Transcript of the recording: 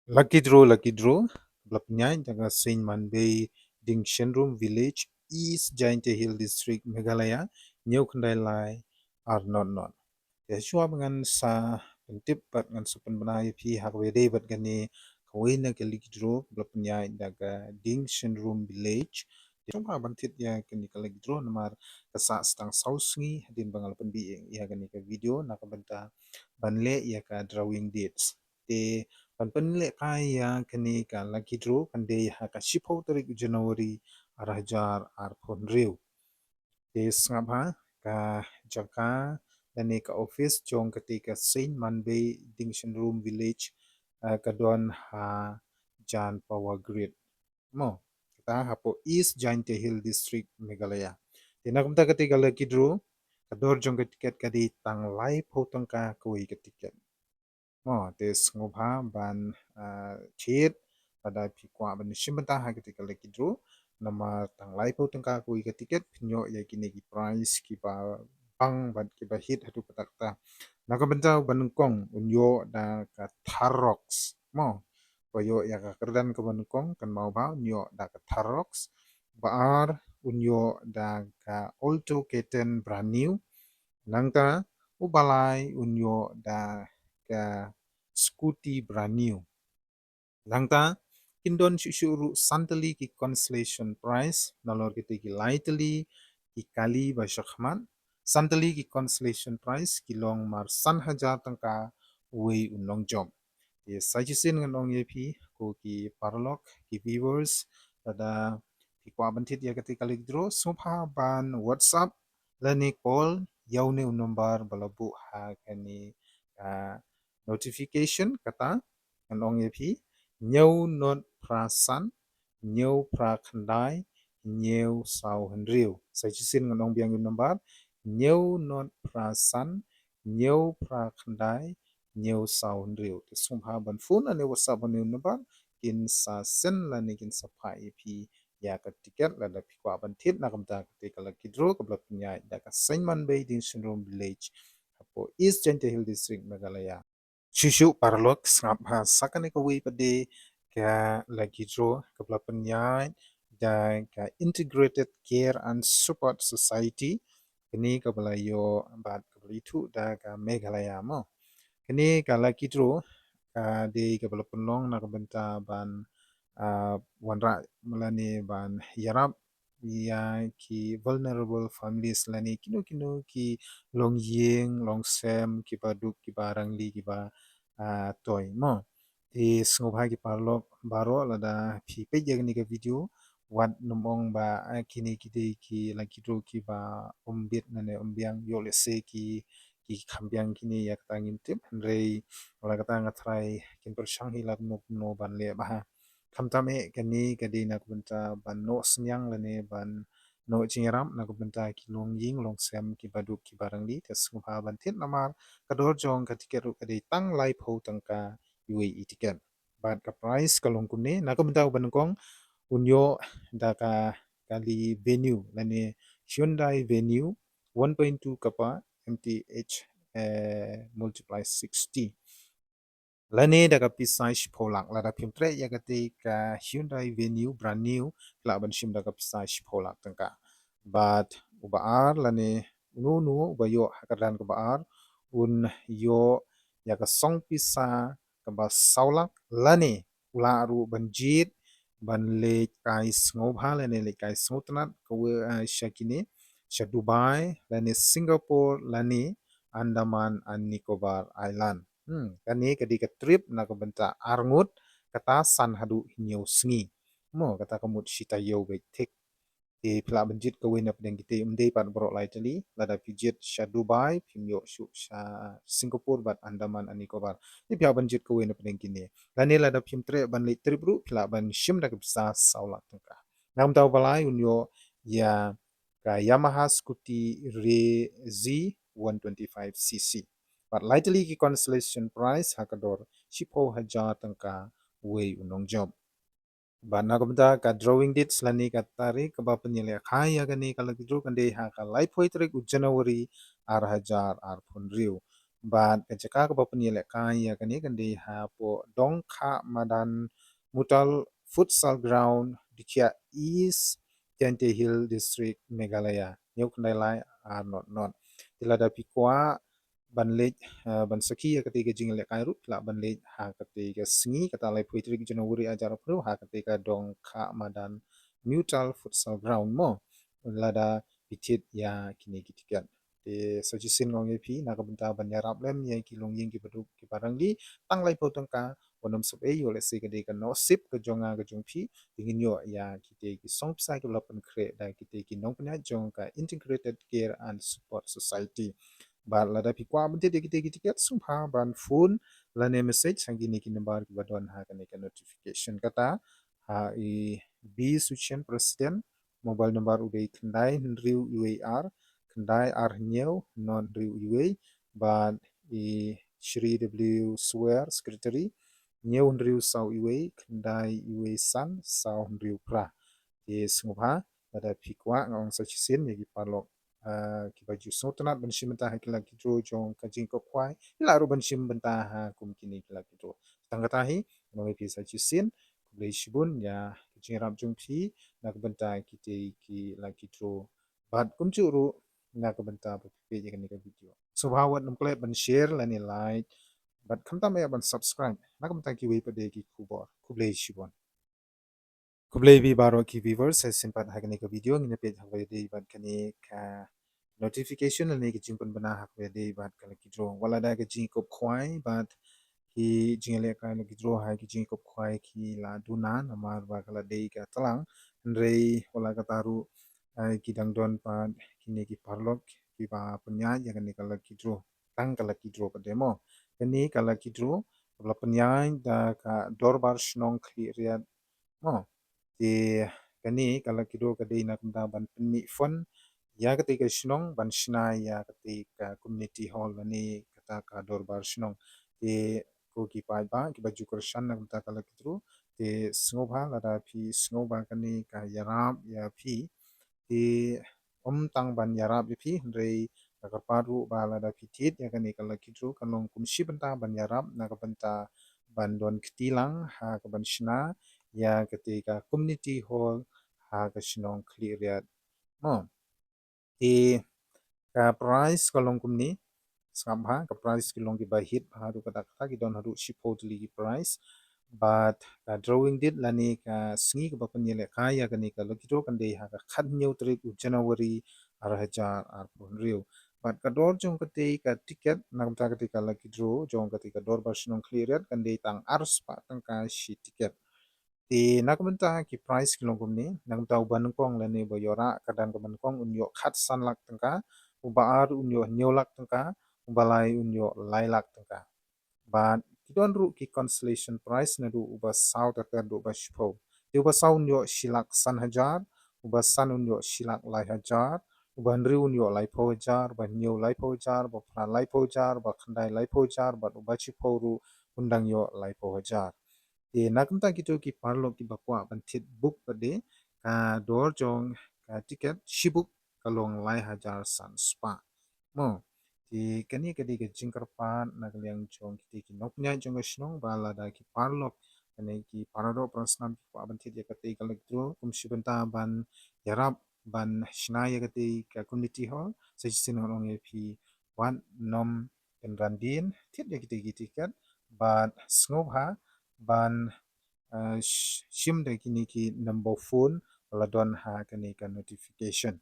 Lucky draw. Blapnya jaga Saint Manbay Ding Shenrum Village, East Giant Hill District, Meghalaya, New Khandai Lai, are not. Ya shua dengan sa pentip bat ngan supen benai pi hakwede bat gani kawina ke lucky draw blapnya jaga Ding Shenrum Village. Cuma bantit ya kini ke lucky draw namar kesa stang sausngi hadin bangal penbiing ya gani ke video nak benta banle ya ka drawing dates. Te pan penle kaya kini ka lucky draw kande ha ka shipau tarik Januari arahjar arpon riu. Te sngabha ka jaka dani ka office jong ketika Saint Manbay Dingshan Room Village kadon ha Jan Power Grid mo kita hapo East Giant Hill District Meghalaya. Tina kumta ketika lucky draw kador jong ketiket kadi tang lai potong ka kui ketiket. Mo tes ngobha ban chit pada pikwa ban shimbenta ha ketika lucky draw nama tang lai potong ka kui ketiket pinyo ya kini ki price ki ba bang ban ki ba hit hatu patakta. Naka benta banungkong unyo da ka Tharrox mo bayo ya ka kerdan ka banungkong kan mau ba unyo da ka Tharrox baar unyo da ka Alto Keten brand new nangka ubalai unyo da ka Scooty brand new nangta kindon shuru santali ki constellation price nalor kiti ki lightly ki kali ba shakhman santali ki constellation price ki long mar san hajar tangka wei unlong job ye sajisin nganong ye pi ko ki parlok ki viewers tada ki kwa bantit ya kati kali draw sumpa ban whatsapp lani call yaune number balabu ha kani notification kata nganong ye pi Nyau not prasan, nyau prakhandai, nyau sau hendriu. Saya cisin nganong biang yun nambar. Nyau not prasan, nyau prakhandai, nyau sau hendriu. Sumha ban phone ane WhatsApp ane yun nambar. Kin sa sen lani kin sa pa ipi ya ka tiket lada pikwa ban tit na kamta ketika lagi draw kabla punya da ka Saint Manbay din Syndrome Village. Apo East Giant Hill District Meghalaya. Shushu parlok sngap ha sakane ka wei pade ka lagi draw ka penyai dan ka Integrated Care and Support Society kini ka balayo bat ka itu da ka Meghalaya mo kini ka lagi draw ka di ka penlong na ka benta ban wanra melani ban yarap ya ki vulnerable families lani kino kino ki long ying long sem ki baduk ki barang li ki ba toy mo di sngobha ki parlok baro lada phi pe ni ka video wat numong ba kini kide ki lagi dro ki ba umbit nane umbiang yo le se ki khambiang kini yak tangin tip rei wala kata ngatrai kin persang hilak no ban le ba kamtame kani kadi nak benta ban no senyang lane ban no jingram nak benta ki long ying long sem ki baduk ki barang li tes ngupha ban tit namar kador jong ka tiket ru kadi tang lai pho tangka UAE tiket bat ka price kalong kunne nak benta ban kong unyo da ka kali venue lane Hyundai venue 1.2 kapa MTH multiply 60 Lani daga pisai shipolak lada pimtre ya gati ka Hyundai Venue brand new la ban shim daga pisai shipolak tangka but ubaar lani nu bayo hakadan ke baar un yo ya ka song pisa ka ba saulak lani ula aru banjit ban le kai ngobha lani le kai snotnat ka we shakini sha Dubai lani Singapore lani Andaman and Nicobar Island kani kadi ka trip na kabenta arngut kata san hadu hinyau sngi mo kata kamut shita yau bai tek di pila benjit ka wena pedang kite umdei pat borok lai tali lada pijit sha Dubai pimyo shu sha Singapore bat Andaman and Nicobar di pila benjit ka wena pedang kini lani lada pim tre ban le trip ru pila ban shim da bisa saulak tengka nam tau balai unyo ya ka Yamaha Scooty Re Z 125cc but lightly ki constellation price hakador shipo hajar tangka wei unong job but nakamta ka drawing dates lani ka tarik ka ba penyele khaya gani ka lagi draw kande ha ka lai phoi tarik January ar hajar ar phun riu Bat kajaka ka bapani le kaya kani kandi ha po dongkha madan mutal futsal ground dikia East Tente Hill District Meghalaya nyok kandai lai not tilada pikwa banlej bansaki ya ketika jingle kairut la banlej ha ketika sengi kata lai puitri Januari ajar pro ha ketika dongkha madan mutal futsal ground mo lada pitit ya kini kitikan de sojisin ngong yepi na kabenta banyarap lem ye kilong ying ki beduk ki barangli tang lai potongka onam sub e yo lesi kede ka no sip ke jonga ke jongpi dingin yo ya kite ki song psych development kre da kite ki nong pnya jong ka integrated care and support society ba lada pi kwa bente de kite kite ket sum ha ban phone lane message sangi ni ki number ki badon ha ka notification kata ha i b suchen president mobile number uday kendai riu uar kendai ar nyeu non riu uai ban i Shri W Swear Secretary nyeu riu sau uai kendai uai san sau riu pra di sengupha pada pikwa ngong sa chisin yagi palok ki baju so tanat bensim bentah kila kidro jong kajing ko kwai ila ru bensim bentah kum kini kila kidro tangkatahi ngong pi sa chisin kulei shibun ya kajing rap jong pi nak bentah kite ki la kidro bat kum ru nak bentah pi je kani ka video so bawat nam kle ban share la ni like bat kamta me ban subscribe nak bentah ki wi pade ki kubor kulei shibun kublai bi baro ki viewers se simpat hakani ka video ngine page hakwe de bat kani ka notification ne ki jingpon bana hakwe de bat kala ki draw wala da ka jing kop khwai bat ki jingale ka ki draw ha ki jing kop khwai ki la duna namar ba kala de ka talang ndrei wala ka taru ki dangdon pa kini ki parlok ki ba punya ya kani kala ki draw tang kala ki draw pa demo kani kala ki draw kala punya da ka dorbar snong kli riat mo di kani kalau kido kadai nak benda ban peni fon ya ketika shnong ban shna ya ketika community hall ni kata ka dorbar shnong di ko ki pai ba ki baju kershan nak benda kalau kido di sngoba lada pi sngoba kani ka yarab ya pi di tang ban yarab ya pi rei kakar paru ba lada pitit ya kani kalau kido kanong kumshi benta ban yarab nak benta ban don ketilang ha ka ban shna ya ketika community hall ha ka shnong clear mo di ka price kolong kumni skam ha ka price kilong ki ba hit ha du kata kata ki don hadu shipo dili ki price but ka drawing dit lani ka sngi ka bapan yele kaya kani ka loki do kan de ha ka khat nyau trip January ar hajar ar pun riu but ka dor jong kate ka ticket nam ta kate ka lucky draw jong kate ka dor version clear kan de tang ars pa tang ka shi ticket di nakbenta ki price kilong kumni nang tau ban kong lani bo yora kadang ka ban kong unyo khat san lak tangka uba ar unyo nyolak tangka ubalai unyo lailak tangka but kidon ru ki constellation price na du uba sau ta du ba shpo di uba sau unyo shilak san hajar uba san unyo shilak lai hajar uba nri unyo lai po hajar ba nyo lai po hajar ba pra lai po hajar ba khandai lai po hajar ba uba chipo ru undang yo lai po hajar di nakenta gitu ki parlo ki bakwa bantit book pade ka dor jong ka ticket shibuk kalong lai hajar san spa mo di kani kadi ke jingkar pan na kaliang jong kiti ki noknya jong ka shnong bala da ki parlo kani ki parado prasnam ki pa bantit ya kati kalak dro kum shibenta ban yarab ban shna ya kati ka community hall sa sin ngong ye pi wan nom penrandin tit ya kiti ki ticket ban sngop ha ban shim de kini ki number phone wala don ha kani ka notification